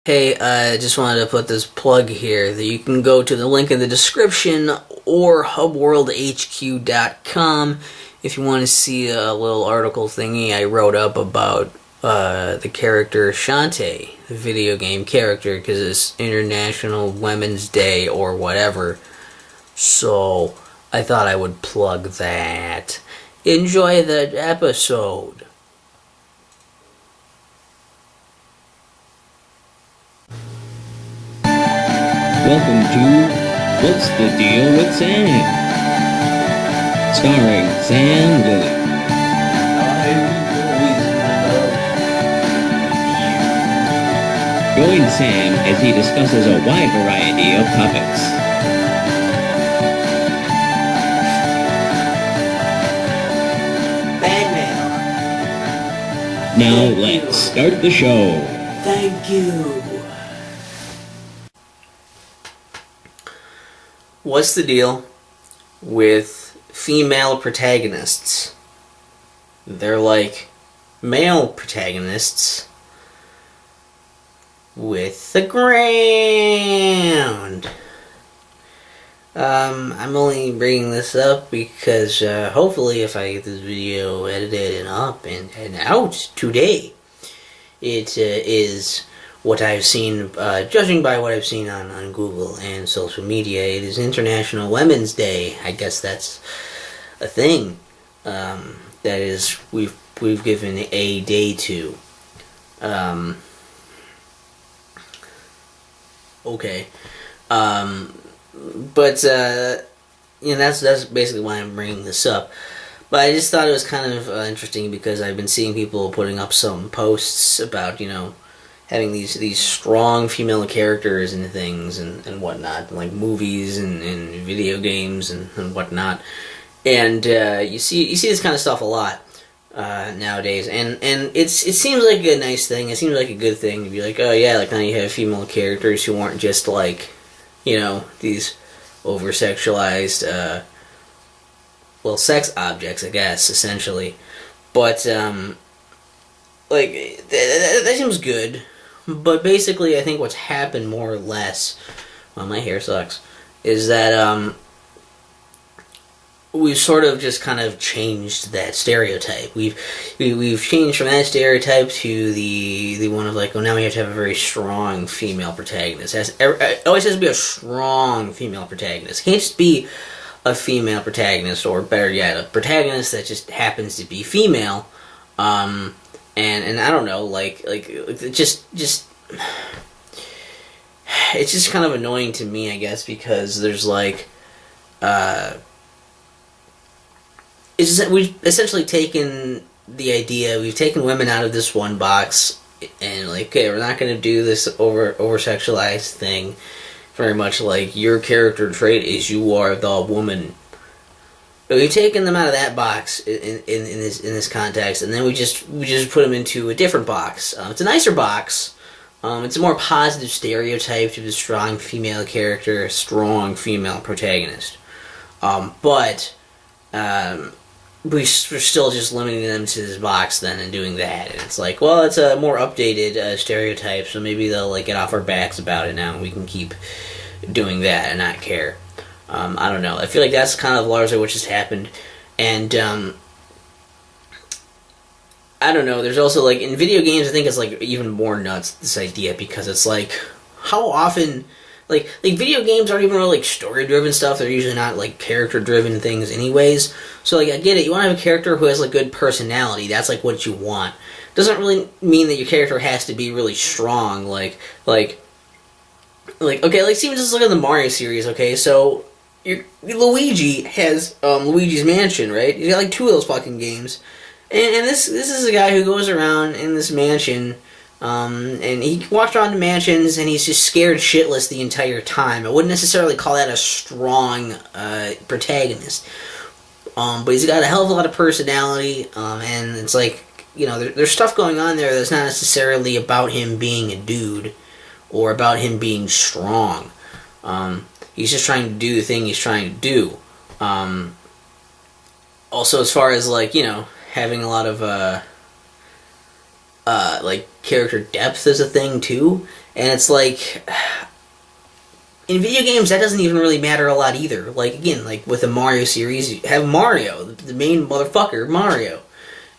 Hey, I just wanted to put this plug here that you can go to the link in the description or hubworldhq.com if you want to see a little article thingy I wrote up about the character Shantae, the video game character, because it's International Women's Day or whatever. So I thought I would plug that. Enjoy the episode. Welcome to What's the Deal with Sam? Starring Sam Lilly. Join Sam as he discusses a wide variety of topics. Batman. Now let's start the show. Thank you. What's the deal with female protagonists? They're like male protagonists with the ground. I'm only bringing this up because hopefully if I get this video edited and up and out today, it is what I've seen, judging by what I've seen on Google and social media. It is International Women's Day. I guess that's a thing. That is, we've given a day to. Okay. But that's basically why I'm bringing this up. But I just thought it was kind of interesting because I've been seeing people putting up some posts about, having these strong female characters and things and whatnot, like movies and video games and whatnot. And you see this kind of stuff a lot nowadays. And it seems like a nice thing. It seems like a good thing to be like, oh yeah, like now you have female characters who aren't just like, these over-sexualized, sex objects, I guess, essentially. But, that seems good. But basically, I think what's happened more or less, well, my hair sucks, is that we've sort of just kind of changed that stereotype. We've changed from that stereotype to the one of like, well, now we have to have a very strong female protagonist. It always has to be a strong female protagonist. It can't just be a female protagonist, or better yet, a protagonist that just happens to be female. And I don't know, like just it's just kind of annoying to me, I guess, because there's like it's just that we've essentially taken the idea, we've taken women out of this one box, and like, okay, we're not going to do this over sexualized thing, very much like your character trait is you are the woman. But we've taken them out of that box in this context, and then we just put them into a different box. It's a nicer box. It's a more positive stereotype to the strong female character, a strong female protagonist. But we're still just limiting them to this box then and doing that. And it's like, well, it's a more updated stereotype, so maybe they'll like get off our backs about it now, and we can keep doing that and not care. I don't know. I feel like that's kind of largely what just happened. And, I don't know. There's also, like, in video games, I think it's, like, even more nuts, this idea, because it's, like, how often, like video games aren't even really, like, story-driven stuff. They're usually not, like, character-driven things anyways. So, like, I get it. You want to have a character who has, like, good personality. That's, like, what you want. Doesn't really mean that your character has to be really strong. Like, okay, like, see, just look at the Mario series, okay? So Luigi has Luigi's Mansion, right? He's got like 2 of those fucking games, and this is a guy who goes around in this mansion, and he walks around the mansions, and he's just scared shitless the entire time. I wouldn't necessarily call that a strong protagonist, but he's got a hell of a lot of personality, and it's like, there's stuff going on there that's not necessarily about him being a dude or about him being strong. He's just trying to do the thing he's trying to do. Also, as far as, like, having a lot of, like, character depth is a thing, too. And it's like, in video games, that doesn't even really matter a lot either. Like, again, like with the Mario series, you have Mario, the main motherfucker, Mario.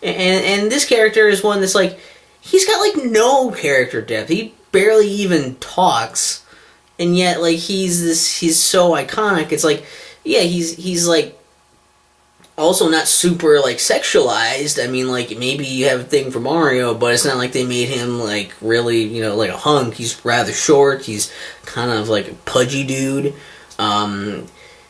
And this character is one that's like, he's got like no character depth. He barely even talks. And yet, like, he's so iconic. It's like, yeah, he's like, also not super, like, sexualized. I mean, like, maybe you have a thing for Mario, but it's not like they made him, like, really, you know, like a hunk. He's rather short. He's kind of, like, a pudgy dude. I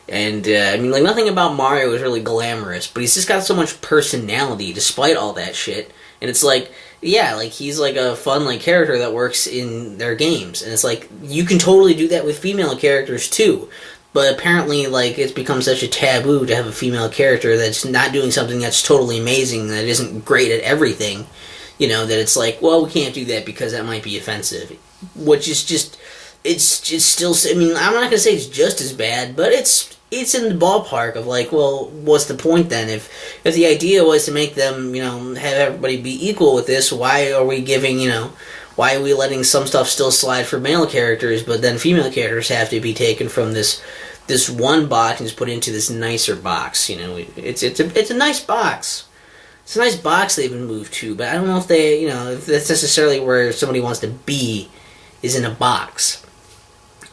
mean, like, nothing about Mario is really glamorous, but he's just got so much personality despite all that shit. And it's like, yeah, like, he's, like, a fun, like, character that works in their games. And it's like, you can totally do that with female characters, too. But apparently, like, it's become such a taboo to have a female character that's not doing something that's totally amazing, that isn't great at everything, you know, that it's like, well, we can't do that because that might be offensive. Which is just, it's still, I mean, I'm not going to say it's just as bad, but it's in the ballpark of, like, well, what's the point then? If the idea was to make them, you know, have everybody be equal with this, why are we giving, you know, why are we letting some stuff still slide for male characters, but then female characters have to be taken from this one box and just put into this nicer box? You know, it's a nice box. It's a nice box they've been moved to, but I don't know if they, you know, if that's necessarily where somebody wants to be, is in a box.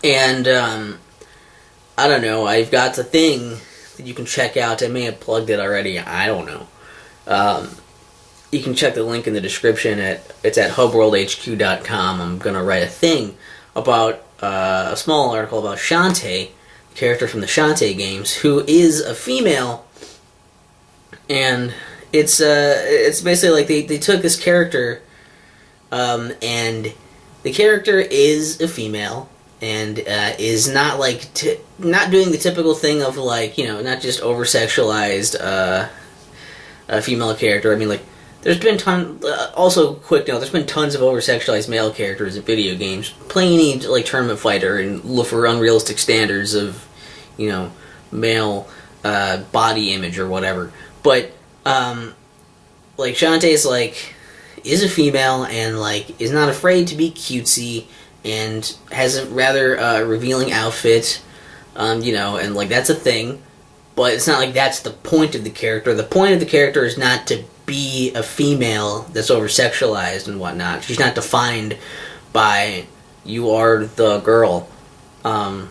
And I don't know. I've got the thing that you can check out. I may have plugged it already. I don't know. You can check the link in the description. It's at hubworldhq.com. I'm going to write a thing about a small article about Shantae, the character from the Shantae games, who is a female. And it's basically like they took this character, and the character is a female, and is not like not doing the typical thing of, like, you know, not just over sexualized a female character. I mean, like, there's been also, quick note, there's been tons of over-sexualized male characters in video games. Play any, like, tournament fighter and look for unrealistic standards of, you know, male body image or whatever. But, like, Shantae's, like, is a female and, like, is not afraid to be cutesy and has a rather revealing outfit, you know, and, like, that's a thing. But it's not like that's the point of the character. The point of the character is not to be a female that's over-sexualized and whatnot. She's not defined by, you are the girl. At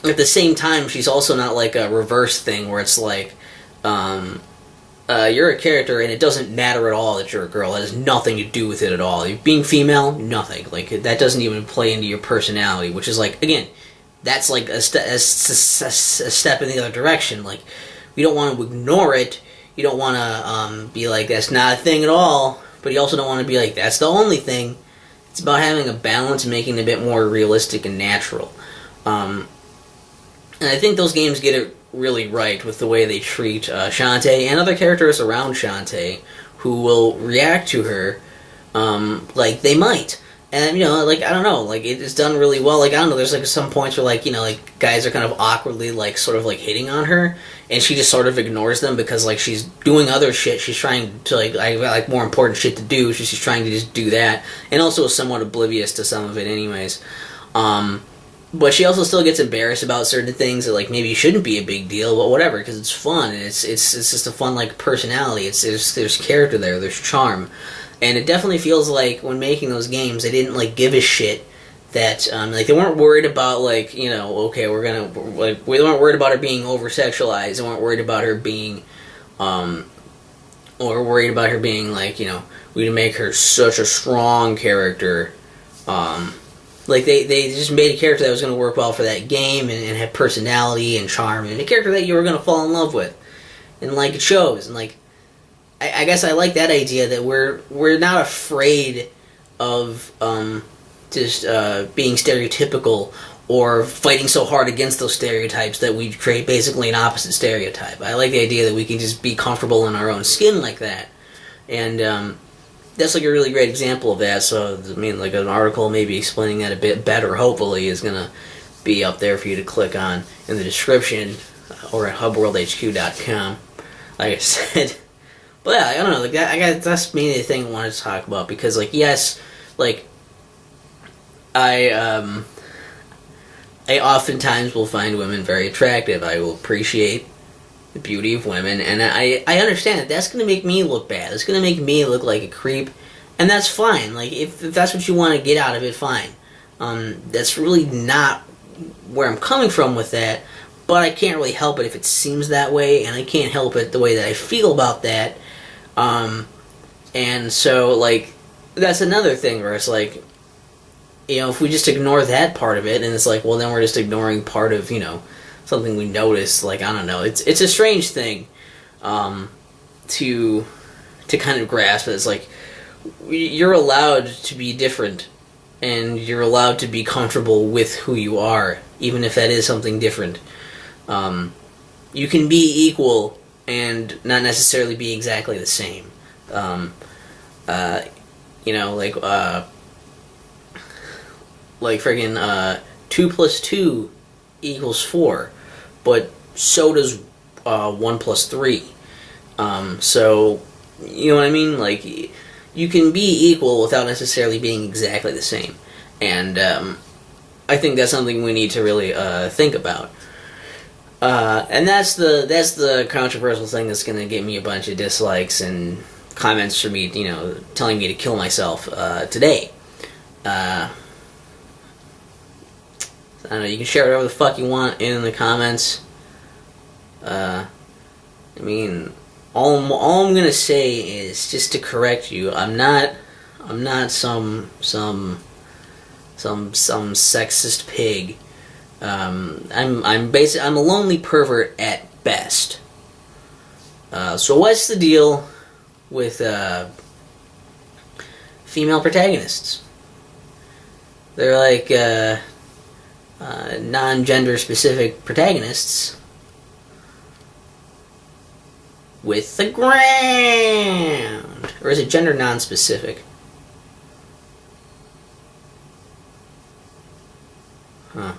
the same time, she's also not like a reverse thing where it's like, you're a character and it doesn't matter at all that you're a girl. It has nothing to do with it at all. Being female, nothing. Like, that doesn't even play into your personality, which is like, again, that's like a step in the other direction. Like, we don't want to ignore it. You don't want to be like, that's not a thing at all, but you also don't want to be like, that's the only thing. It's about having a balance and making it a bit more realistic and natural. And I think those games get it really right with the way they treat Shantae and other characters around Shantae who will react to her like they might. And, you know, like, I don't know, like, it's done really well. Like, I don't know, there's, like, some points where, like, you know, like, guys are kind of awkwardly, like, sort of, like, hitting on her, and she just sort of ignores them because, like, she's doing other shit. She's trying to, like, more important shit to do, so she's trying to just do that, and also is somewhat oblivious to some of it anyways. But she also still gets embarrassed about certain things that, like, maybe shouldn't be a big deal, but whatever, because it's fun, and it's just a fun, like, personality. There's character there, there's charm. And it definitely feels like when making those games, they didn't, like, give a shit that, like, they weren't worried about, like, you know, okay, we're gonna, like, we weren't worried about her being over-sexualized. They weren't worried about her being, or worried about her being, like, you know, we need to make her such a strong character. Like, they just made a character that was going to work well for that game and have personality and charm, and a character that you were going to fall in love with. And, like, it shows, and, like, I guess I like that idea that we're not afraid of just being stereotypical or fighting so hard against those stereotypes that we create basically an opposite stereotype. I like the idea that we can just be comfortable in our own skin like that. And that's like a really great example of that. So, I mean, like an article maybe explaining that a bit better, hopefully, is going to be up there for you to click on in the description or at hubworldhq.com. Like I said. But yeah, I don't know, like that's mainly the thing I wanted to talk about, because, like, yes, like, I oftentimes will find women very attractive. I will appreciate the beauty of women, and I understand that that's going to make me look bad. It's going to make me look like a creep, and that's fine. Like, if that's what you want to get out of it, fine. That's really not where I'm coming from with that, but I can't really help it if it seems that way, and I can't help it the way that I feel about that. And so, like, that's another thing where it's like, you know, if we just ignore that part of it, and it's like, well, then we're just ignoring part of, you know, something we noticed. Like, I don't know. It's a strange thing to kind of grasp. It's like, you're allowed to be different, and you're allowed to be comfortable with who you are, even if that is something different. You can be equal and not necessarily be exactly the same. You know, like friggin' 2 plus 2 equals 4, but so does 1 plus 3. So, you know what I mean? Like, you can be equal without necessarily being exactly the same. And I think that's something we need to really think about. And that's the controversial thing that's going to get me a bunch of dislikes and comments from me, you know, telling me to kill myself today. I don't know, you can share whatever the fuck you want in the comments. I mean, all I'm gonna say is just to correct you. I'm not some sexist pig. I'm a lonely pervert at best. So what's the deal with female protagonists? They're like non-gender specific protagonists with the ground, or is it gender non-specific? Huh.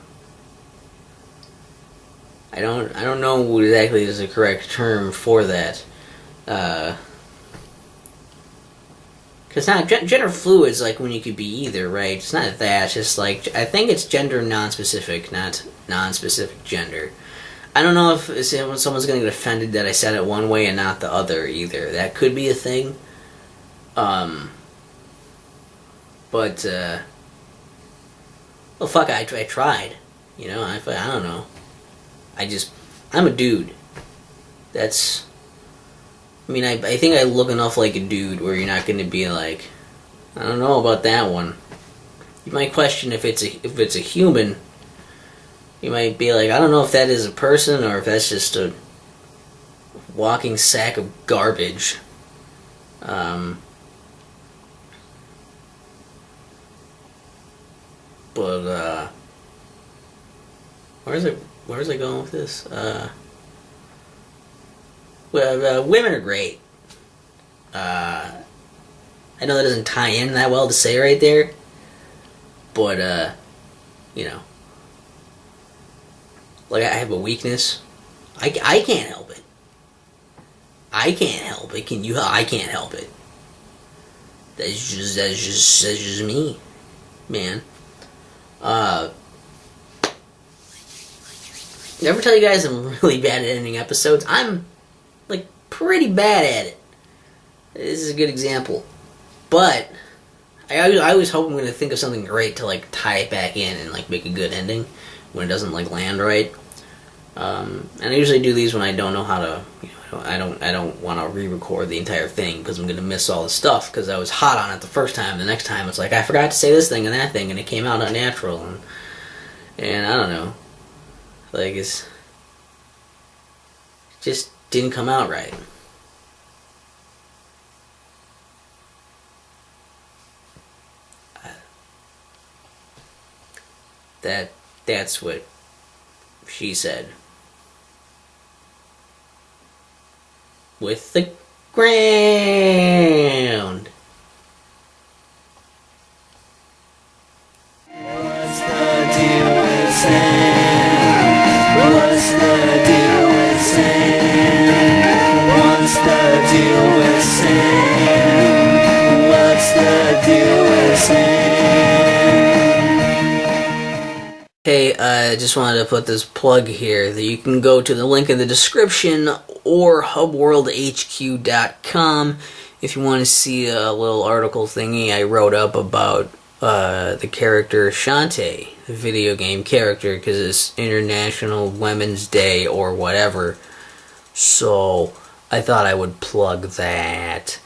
I don't know what exactly is the correct term for that. Because not gender fluid is like when you could be either, right? It's not that. It's just like, I think it's gender non-specific, not non-specific gender. I don't know if someone's going to get offended that I said it one way and not the other either. That could be a thing. But well, fuck, I tried. You know, I don't know. I'm a dude. That's, I mean, I think I look enough like a dude where you're not going to be like, I don't know about that one. You might question if it's a human. You might be like, I don't know if that is a person or if that's just a walking sack of garbage. But where's it going with this? Well, women are great. I know that doesn't tie in that well to say right there, but you know, like, I have a weakness. I can't help it. I can't help it. Can you? I can't help it. That's just me, man. Never tell you guys I'm really bad at ending episodes. I'm like pretty bad at it. This is a good example, but I always hope I'm going to think of something great to like tie it back in and like make a good ending when it doesn't like land right. And I usually do these when I don't know how to. You know, I don't want to re-record the entire thing because I'm going to miss all the stuff because I was hot on it the first time. The next time it's like I forgot to say this thing and that thing and it came out unnatural and I don't know. Like, it just didn't come out right. That's what she said. With the ground. What's the deal with Sam? What's the deal with Sam? What's the deal with Sam? What's the deal with Sam? Hey, I just wanted to put this plug here that you can go to the link in the description or hubworldhq.com if you want to see a little article thingy I wrote up about the character Shantae, the video game character, because it's International Women's Day or whatever. So I thought I would plug that.